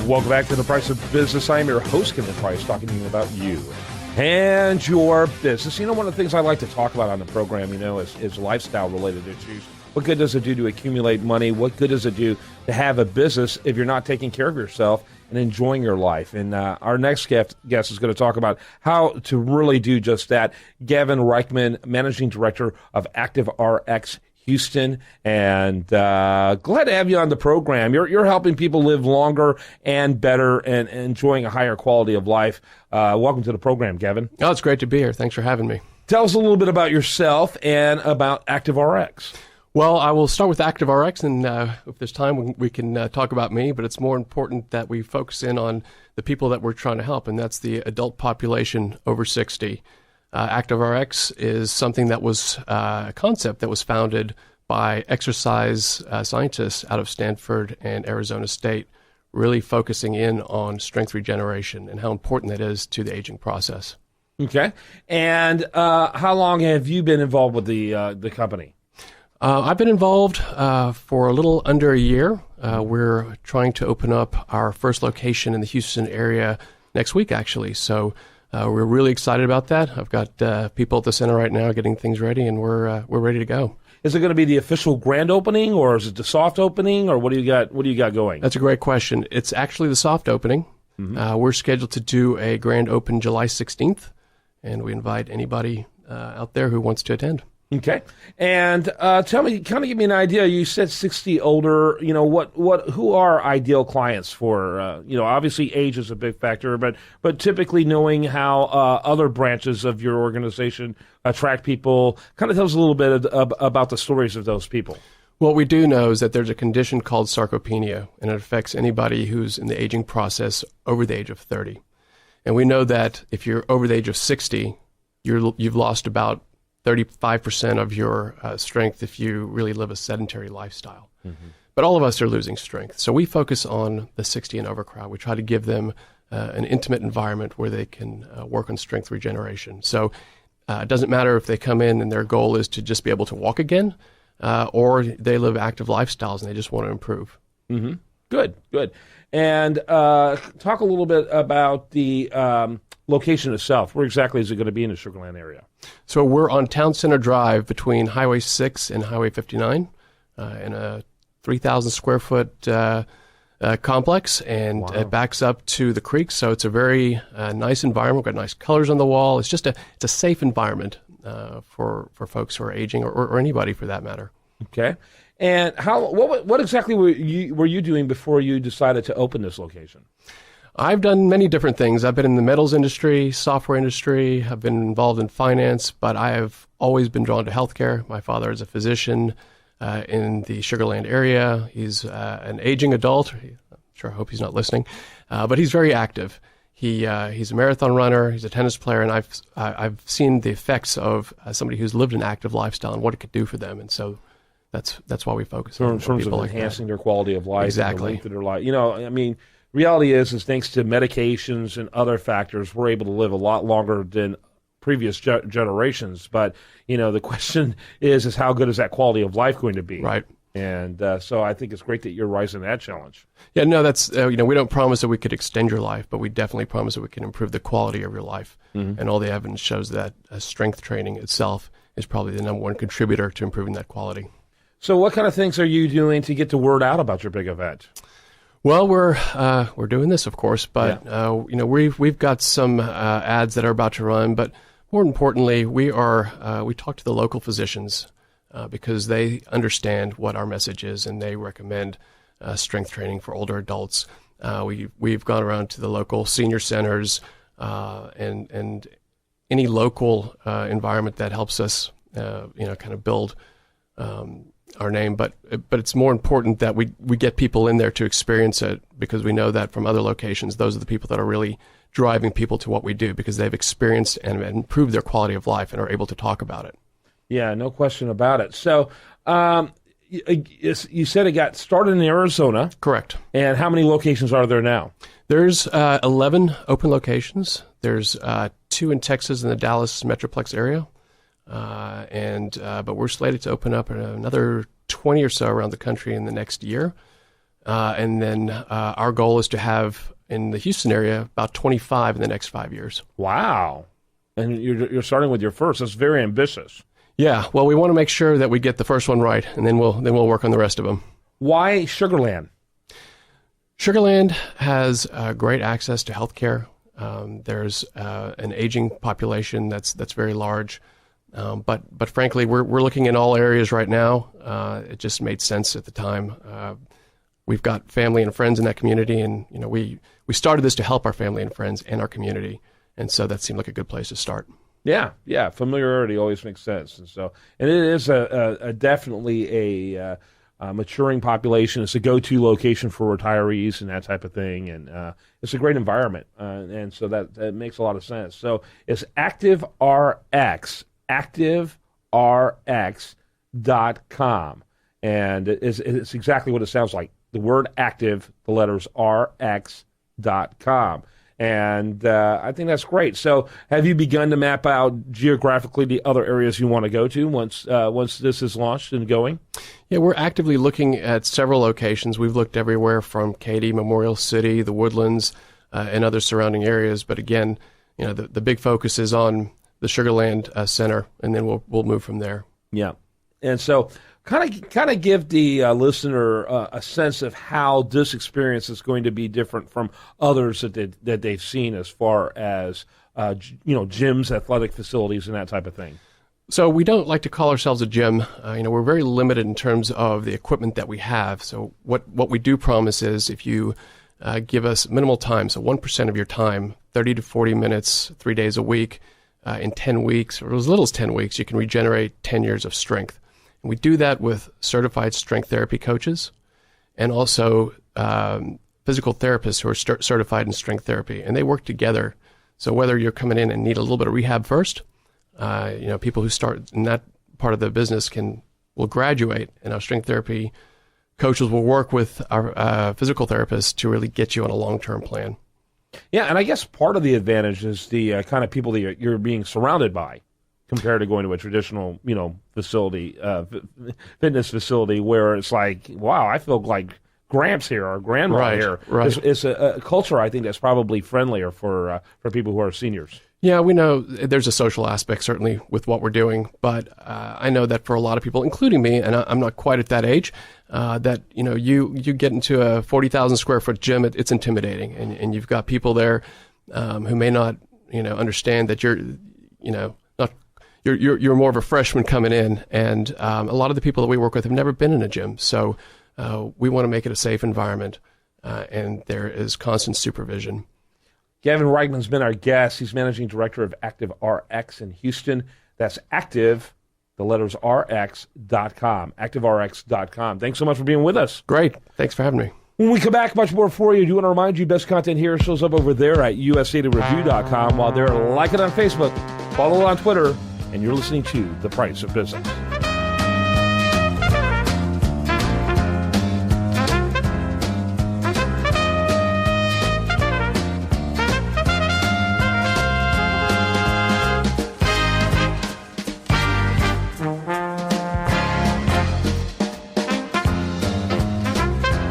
Welcome back to The Price of Business. I am your host, Kevin Price, talking to you about you and your business. One of the things I like to talk about on the program, is lifestyle-related issues. What good does it do to accumulate money? What good does it do to have a business if you're not taking care of yourself and enjoying your life? And our next guest is going to talk about how to really do just that. Gavin Reichman, Managing Director of Active RX Houston, and glad to have you on the program. You're helping people live longer and better and enjoying a higher quality of life. Welcome to the program, Gavin. Oh, it's great to be here. Thanks for having me. Tell us a little bit about yourself and about Active RX. Well, I will start with Active RX, and if there's time, we can talk about me, but it's more important that we focus in on the people that we're trying to help, and that's the adult population over 60. Active RX is something that was a concept that was founded by exercise scientists out of Stanford and Arizona State, really focusing in on strength regeneration and how important that is to the aging process. Okay. And how long have you been involved with the company? I've been involved for a little under a year. We're trying to open up our first location in the Houston area next week, actually. So we're really excited about that. I've got people at the center right now getting things ready, and we're ready to go. Is it going to be the official grand opening, or is it the soft opening, or what do you got going? That's a great question. It's actually the soft opening. Mm-hmm. We're scheduled to do a grand open July 16th, and we invite anybody out there who wants to attend. Okay. And tell me, kind of give me an idea. You said 60 older, who are ideal clients for, obviously age is a big factor, but typically knowing how other branches of your organization attract people. Kind of tell us a little bit about the stories of those people. What we do know is that there's a condition called sarcopenia, and it affects anybody who's in the aging process over the age of 30. And we know that if you're over the age of 60, you've lost about 35% of your strength if you really live a sedentary lifestyle. Mm-hmm. But all of us are losing strength. So we focus on the 60 and over crowd. We try to give them an intimate environment where they can work on strength regeneration. So it doesn't matter if they come in and their goal is to just be able to walk again, or they live active lifestyles and they just want to improve. Mm-hmm. Good. And talk a little bit about the location itself. Where exactly is it going to be in the Sugar Land area? So we're on Town Center Drive between Highway 6 and Highway 59 in a 3,000 square foot complex, and wow. It backs up to the creek. So it's a very nice environment. We've got nice colors on the wall. It's a safe environment for folks who are aging or anybody for that matter. Okay. And what exactly were you doing before you decided to open this location? I've done many different things. I've been in the metals industry, software industry. I've been involved in finance, but I have always been drawn to healthcare. My father is a physician in the Sugar Land area. He's an aging adult. I hope he's not listening, but he's very active. He's a marathon runner. He's a tennis player, and I've seen the effects of somebody who's lived an active lifestyle and what it could do for them. And so that's why we focus on in terms of enhancing their quality of life. Exactly. And the length of their life. Reality is thanks to medications and other factors, we're able to live a lot longer than previous generations. But, the question is how good is that quality of life going to be? Right. And so I think it's great that you're rising that challenge. Yeah, no, that's, we don't promise that we could extend your life, but we definitely promise that we can improve the quality of your life. Mm-hmm. And all the evidence shows that strength training itself is probably the number one contributor to improving that quality. So what kind of things are you doing to get the word out about your big event? Well, we're doing this, of course, but yeah. We've got some ads that are about to run, but more importantly, we talk to the local physicians because they understand what our message is, and they recommend strength training for older adults. We've gone around to the local senior centers and any local environment that helps us, kind of build our name, but it's more important that we get people in there to experience it, because we know that from other locations, those are the people that are really driving people to what we do, because they've experienced and improved their quality of life and are able to talk about it. Yeah, no question about it. So you said it got started in Arizona. Correct. And how many locations are there now? There's 11 open locations. There's 2 in Texas in the Dallas Metroplex area. But we're slated to open up another 20 or so around the country in the next year. And then our goal is to have, in the Houston area, about 25 in the next 5 years. Wow. And you're starting with your first. That's very ambitious. Yeah, well, we want to make sure that we get the first one right, and then we'll work on the rest of them. Why Sugarland? Sugarland has great access to health care. There's an aging population that's very large. But frankly, we're looking in all areas right now. It just made sense at the time. We've got family and friends in that community, and we started this to help our family and friends and our community, and so that seemed like a good place to start. Yeah. Familiarity always makes sense, and it is a definitely a maturing population. It's a go-to location for retirees and that type of thing, and it's a great environment, and so that makes a lot of sense. So it's ActiveRx, ActiveRx.com, and it's exactly what it sounds like. The word active, the letters RX.com. And I think that's great. So have you begun to map out geographically the other areas you want to go to once this is launched and going? Yeah, we're actively looking at several locations. We've looked everywhere from Katy, Memorial City, the Woodlands, and other surrounding areas. But again, the big focus is on the Sugarland Center, and then we'll move from there. Yeah. And so kind of give the listener a sense of how this experience is going to be different from others that they've seen as far as gyms, athletic facilities, and that type of thing. So we don't like to call ourselves a gym. We're very limited in terms of the equipment that we have. So what we do promise is if you give us minimal time, so 1% of your time, 30 to 40 minutes, 3 days a week, in 10 weeks, or as little as 10 weeks, you can regenerate 10 years of strength. And we do that with certified strength therapy coaches and also physical therapists who are certified in strength therapy, and they work together. So whether you're coming in and need a little bit of rehab first, people who start in that part of the business will graduate, and our strength therapy coaches will work with our physical therapists to really get you on a long-term plan. Yeah, and I guess part of the advantage is the kind of people that you're being surrounded by, compared to going to a traditional, facility, fitness facility, where it's like, wow, I feel like Gramps here or Grandma here. Right. It's a culture, I think, that's probably friendlier for people who are seniors. Yeah, we know there's a social aspect, certainly, with what we're doing, but I know that for a lot of people, including me, and I'm not quite at that age, that, you get into a 40,000 square foot gym, it's intimidating, and you've got people there who may not, understand that you're more of a freshman coming in, and a lot of the people that we work with have never been in a gym, so we want to make it a safe environment, and there is constant supervision. Gavin Reichman's been our guest. He's managing director of ActiveRx in Houston. That's active, the letters RX.com, ActiveRx.com. Thanks so much for being with us. Great. Thanks for having me. When we come back, much more for you. I do want to remind you, best content here shows up over there at USAToReview.com. While there, like it on Facebook, follow it on Twitter, and you're listening to The Price of Business.